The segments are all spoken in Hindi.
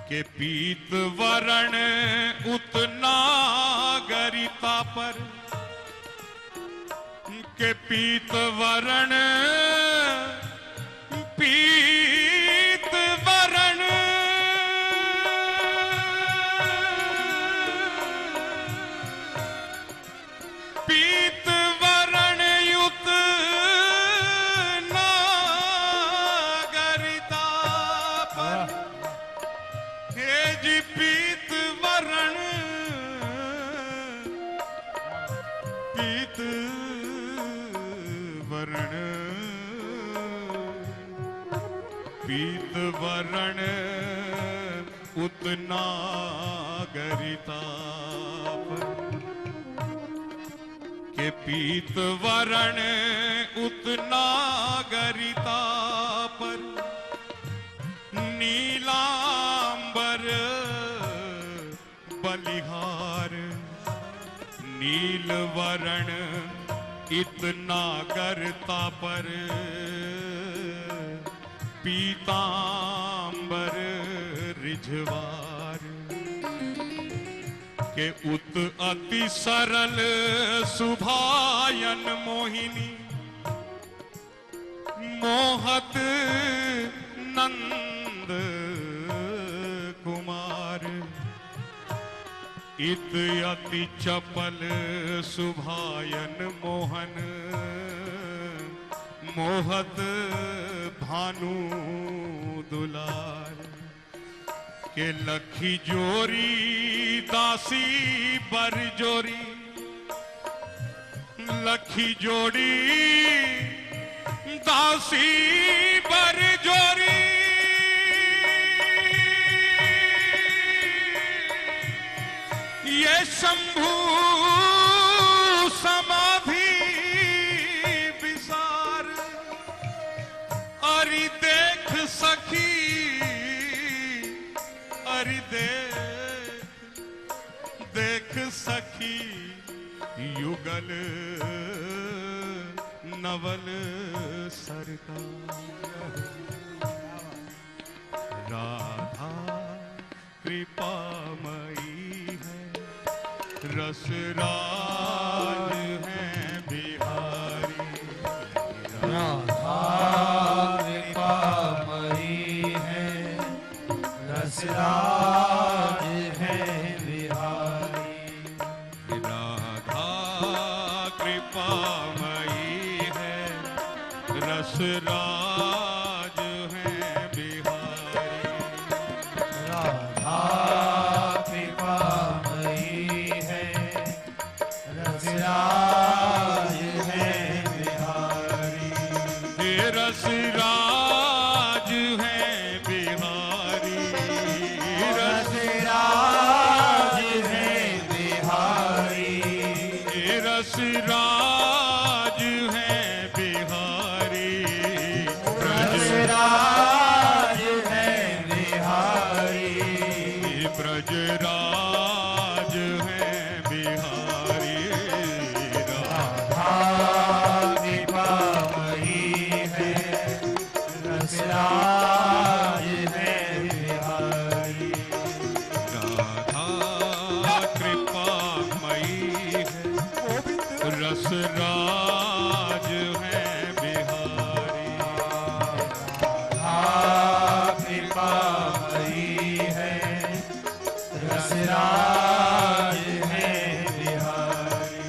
के पीत वरण उतना गरिता पर, के पीत वरण पीत वरण पीत वरण युत नागरिता पर, हे जी पीत वरण पीत वरण पीत वरण उतना गरिता पर, के पीत वरण उतना गरिता पर, नीलांबर बलिहार नील वरण इतना गर्ता पर, पीतांबर रिझवार के उत अति सरल सुभायन मोहिनी, मोहत नंद कुमार, इत अति चपल सुभायन मोहन, मोहत भानु दुलार, के लखी जोरी दासी बर जोरी, लखी जोड़ी दासी बर जोरी, ये शंभु समाधि विसार, अरि देख सखी अरि देख सखी युगल नवल सरकार, राधा कृपामयी है, रसराज है बिहारी, राधा कृपामयी है, रसराज है बिहारी, राधा कृपामयी है, रसराज है बिहारी, राधा कृपामयी है, रसराज है बिहारी, हे रसराज है बिहारी, रसराज है बिहारी, हे रसराज है बिहारी, रसराज है बिहारी, ब्रजराज है बिहारी, राधा कृपामयी है, रसराज है बिहारी, राधा कृपामयी है, रसराज है बिहारी, राधा कृपामयी है, रसराज है बिहारी,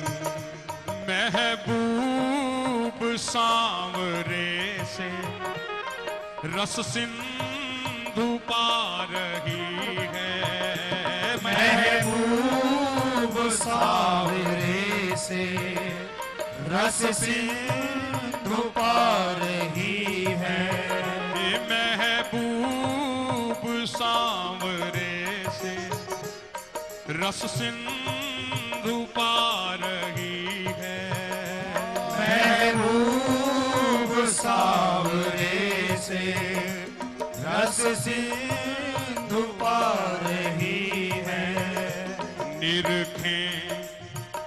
महबूब सांवरे से रस सिंधु पा रही है, महबूब सावरे से रस सिंधु पा रही है, महबूब सांवरे से रस सिंधु पा रही है, महबूब सावरे से रस सिंधु पा रही है, निरखें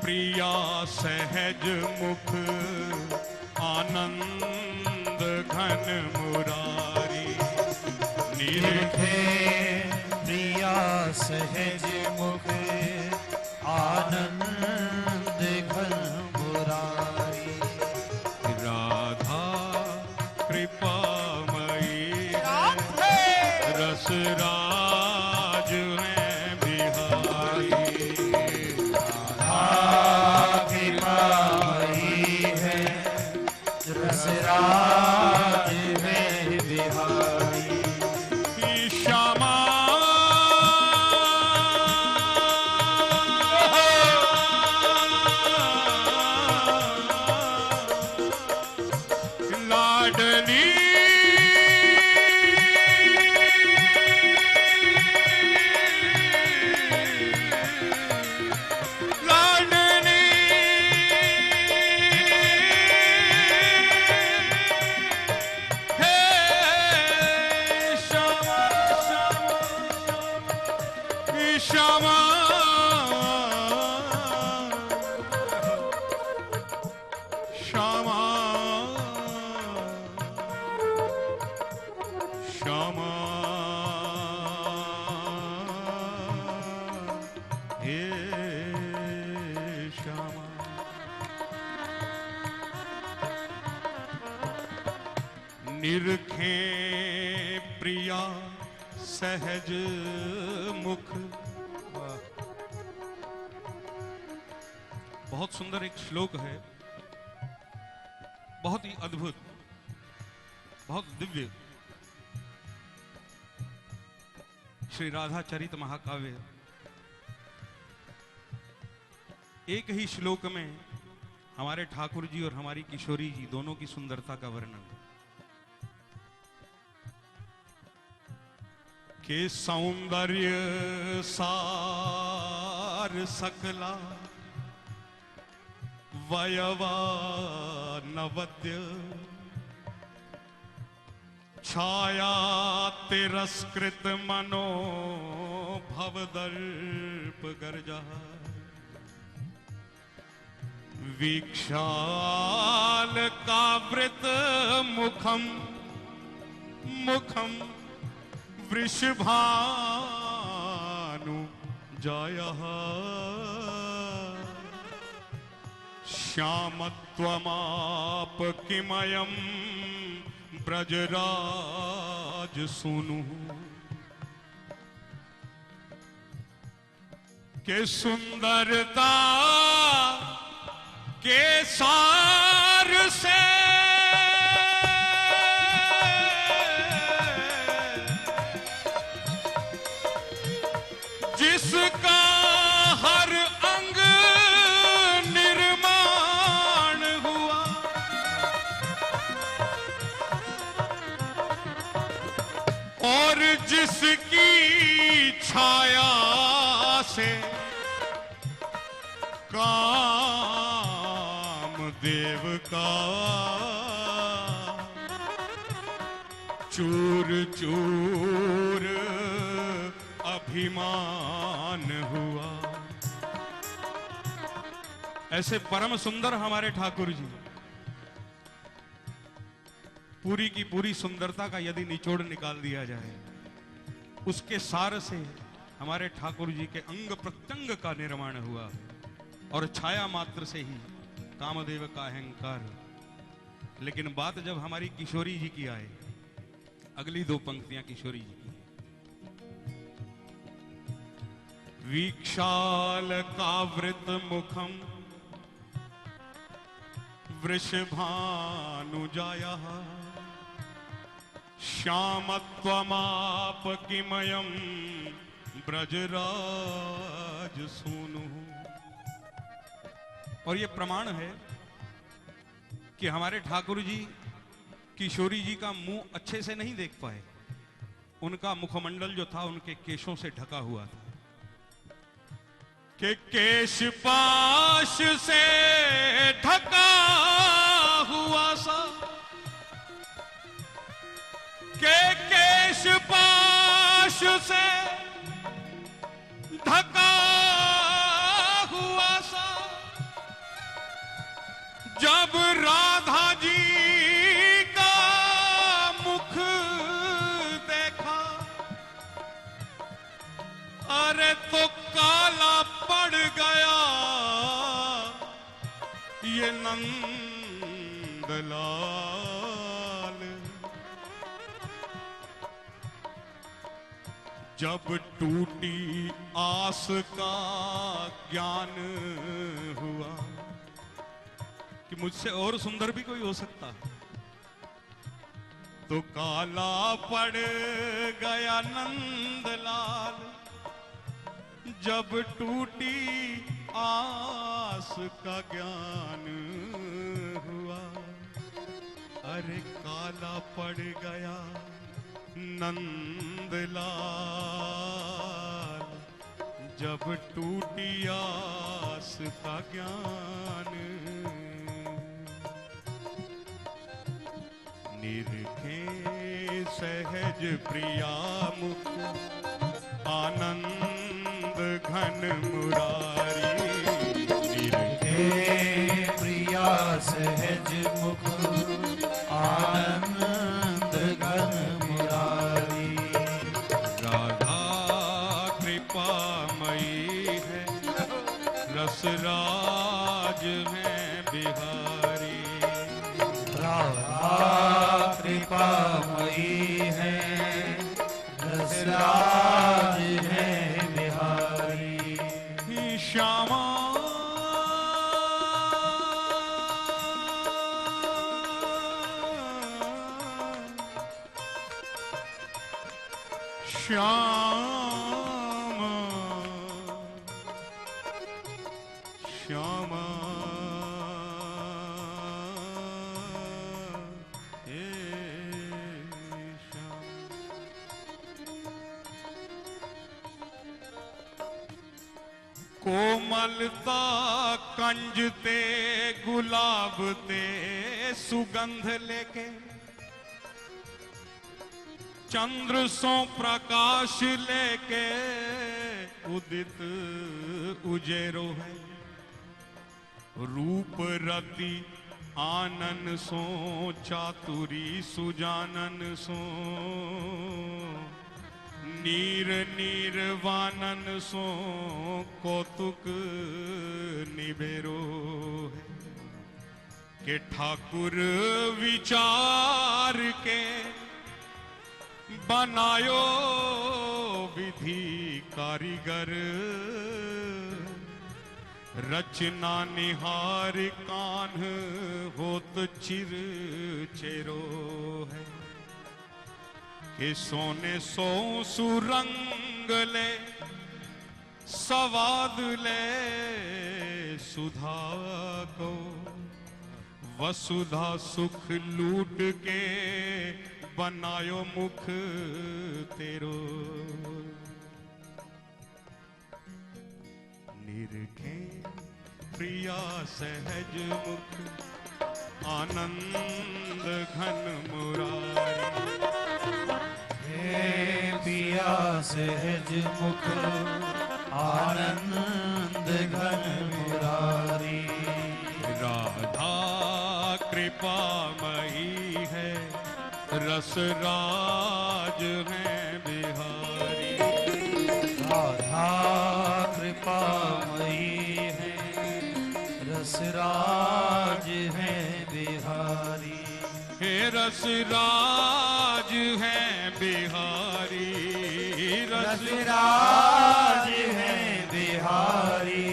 प्रिया सहज मुख आनंद घन मुरारी, निरखें निरखे सहज मुख आनंद घन मुरारी। राधा कृपामयी है, रस राज है बिहारी। कृपामयी है, रस राज है बिहारी। श्यामा लाडली लाडली हे श्यामा श्यामा श्यामा श्यामा हे श्यामा। निरखें प्रिया सहज मुख। बहुत सुंदर एक श्लोक है, बहुत ही अद्भुत, बहुत दिव्य। श्री राधा चरित महाकाव्य, एक ही श्लोक में हमारे ठाकुर जी और हमारी किशोरी जी दोनों की सुंदरता का वर्णन। के सौंदर्य सार सकला वयवा नवद्य। छाया तिरस्कृत मनो भवदर्प गर्जा। वीक्षाल कावृत मुखम मुखम वृषभानु जायः। श्यामत्वमाप किमयं ब्रजराज सुनु। के सुंदरता के सार से जिसका हर अंग निर्माण हुआ। और जिसकी छाया से कामदेव का चूर चूर अभिमान हुआ। ऐसे परम सुंदर हमारे ठाकुर जी, पूरी की पूरी सुंदरता का यदि निचोड़ निकाल दिया जाए, उसके सार से हमारे ठाकुर जी के अंग प्रत्यंग का निर्माण हुआ। और छाया मात्र से ही कामदेव का अहंकार। लेकिन बात जब हमारी किशोरी जी की आए, अगली दो पंक्तियां किशोरी जी की। वीक्षाल कावृत मुखम वृषभानुजायः। श्यामत्वमाप किमयं ब्रजराज सूनु। और ये प्रमाण है कि हमारे ठाकुर जी किशोरी जी का मुंह अच्छे से नहीं देख पाए। उनका मुखमंडल जो था उनके केशों से ढका हुआ था। के केश पाश से ढका हुआ सा, के केश पाश से ढका हुआ सा। जब राधा जी का मुख देखा अरे तो काला पड़ गया ये नंदलाल, जब टूटी आस का ज्ञान हुआ कि मुझसे और सुंदर भी कोई हो सकता है, तो काला पड़ गया नंदलाल, जब टूटी आस का ज्ञान हुआ। अरे काला पड़ गया नंदलाल, जब टूटी आस का ज्ञान। निरखे सहज प्रिया मुख आनंद घन मुरारी, निरखे प्रिया सहज मुख आनंद घन मुरारी। राधा कृपामयी है, रसराज है बिहारी। राधा कृपामयी है, रसराज है बिहारी। श्यामा श्यामा श्यामा हे श्याम। कोमलता कंज ते गुलाब ते सुगंध लेके, चंद्र सो प्रकाश लेके उदित उजेरो है। रूप रति आनन सो चातुरी सुजानन सो, नीर नीरवानन सो कौतुक निबेरो है। के ठाकुर विचार के बनायो विधि कारीगर, रचना निहार कान्ह होत चिर चेरो है। के सोने सो सुरंग ले सवाद ले सुधा को, वसुधा सुख लूट के बनायो मुख तेरो। निरखे प्रिया सहज मुख आनंद घन मुरारी। हे पिया सहज मुख आनंद घन मुरारी। राधा कृपामयी है, रसराज है बिहारी। राधा कृपामयी है, रसराज है बिहारी। हे रसराज है बिहारी, रसराज है बिहारी।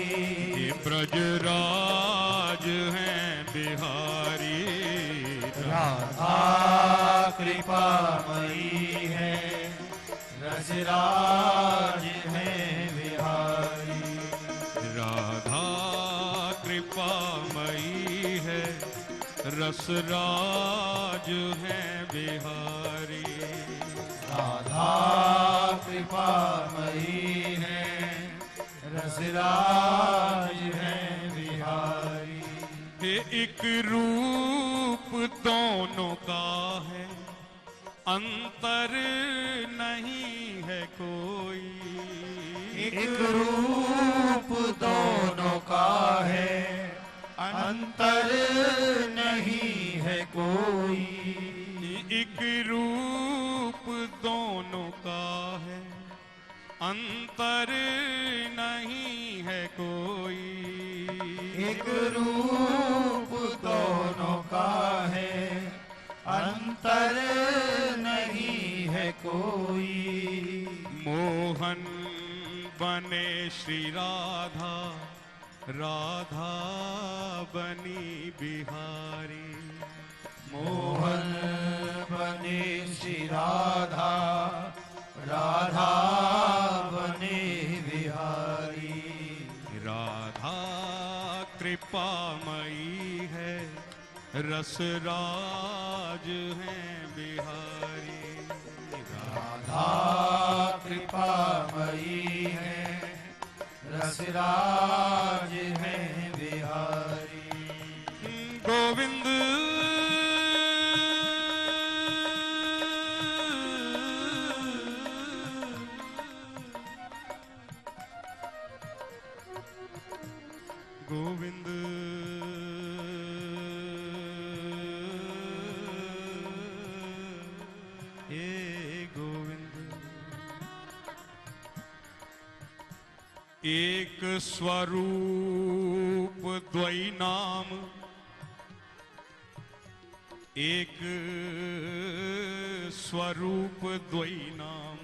हे ब्रजराज है बिहारी। राधा कृपामयी है, रसराज है बिहारी। राधा कृपामयी है, रसराज है बिहारी। राधा कृपामयी है, रसराज है बिहारी। हे एक रूप दोनों का है, अंतर नहीं है कोई। एक रूप दोनों का है, अंतर नहीं है कोई। एक रूप दोनों का है, अंतर नहीं है कोई। एक रूप दोनों का है, अंतर नहीं है कोई। मोहन बने श्री राधा, राधा बनी बिहारी। मोहन बने श्री राधा, राधा बने बिहारी। राधा कृपामयी है, रसराज है बिहारी। राधा कृपामयी है, रसराज है बिहारी। गोविंद गोविंद हे गोविंद। एक स्वरूप द्वै नाम, एक स्वरूप द्वै नाम।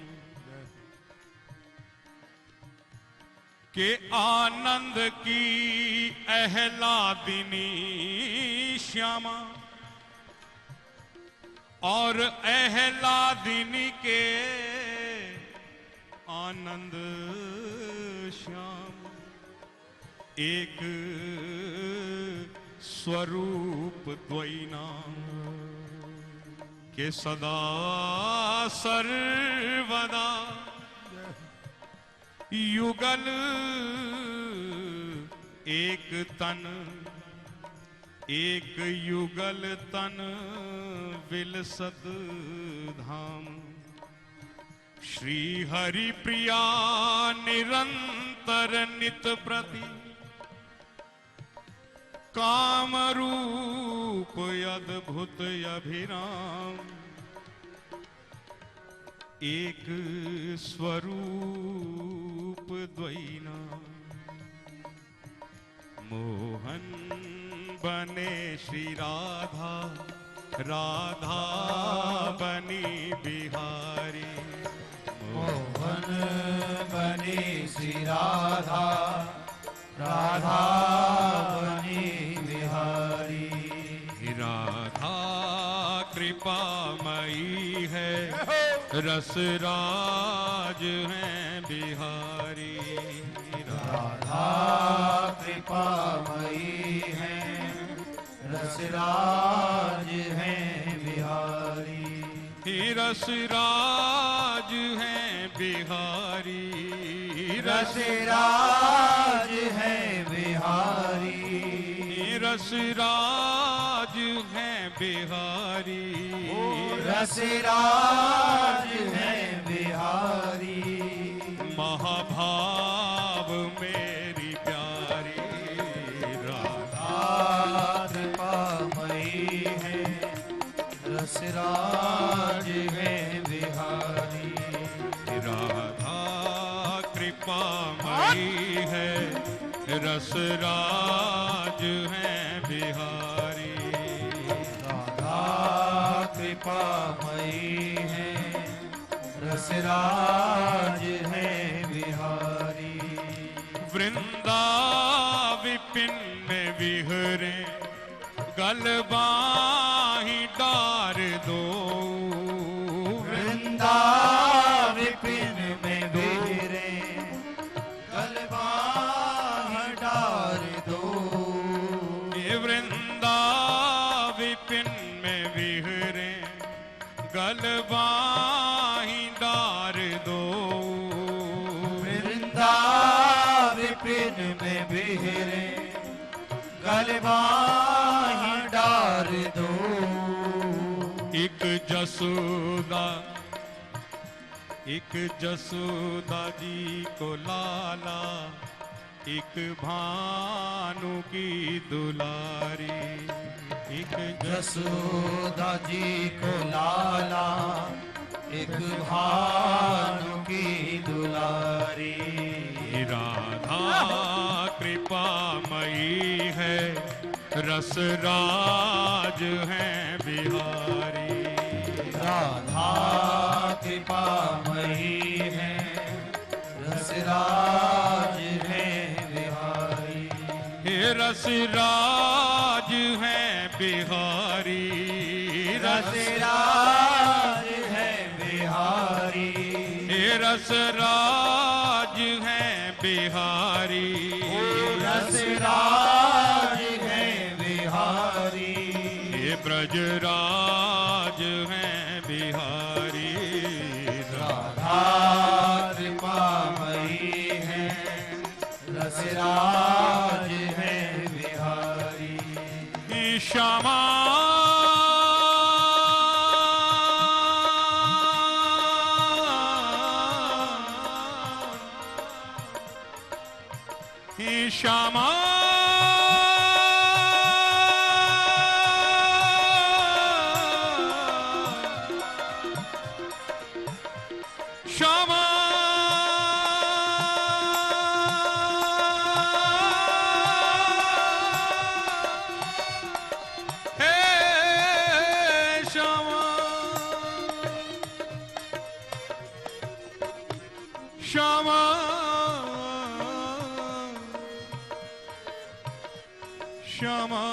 के आनंद की अहलादिनी श्यामा, और अहलादिनी के आनंद श्याम। एक स्वरूप द्वै नाम, के सदा सर्वदा युगल एक तन, एक युगल तन विलसत धाम। श्री हरि प्रिया निरंतर नित प्रति, काम रूप अद्भुत अभिराम। एक स्वरूप द्वै नाम। मोहन बने श्री राधा, राधा बनी बिहारी। मोहन बने श्री राधा, राधा बनी बिहारी। राधा कृपामयी है, रसराज है बिहारी। राधा कृपामयी है, रसराज है बिहारी। रसराज है बिहारी। रसराज है बिहारी। रसराज है बिहारी। रसराज है बिहारी। महाभाव मेरी प्यारी राधा कृपामयी है, रसराज है बिहारी। राधा कृपामयी है, रसराज है बिहारी। राधा कृपामयी है, रसराज है बिहारी। वृंदा विपिन में विहरे, गलबाही डार दो। वृंदा विपिन में विहरे, गलबाही डार दो। ये वृंदा विपिन में विहरे, गलबाही डार दो। वृंदा विपिन में बिहरे, गलबाही डार दो। एक जसोदा, एक जसोदा जी को लाला, एक भानु की दुलारी। एक जसोदा जी को लाला, एक भानु की दुलारी। राधा कृपामयी है, रस राज है बिहारी। राधा कृपामयी है, रसराज है बिहारी। हे रस राज है बिहारी, रसराज है बिहारी। हे रस राज है बिहारी, रसराज है बिहारी। हे ब्रज राज है बिहारी। राधा कृपामयी है, रसराज है बिहारी। श्यामा श्यामा श्यामा हे श्यामा श्यामा श्यामा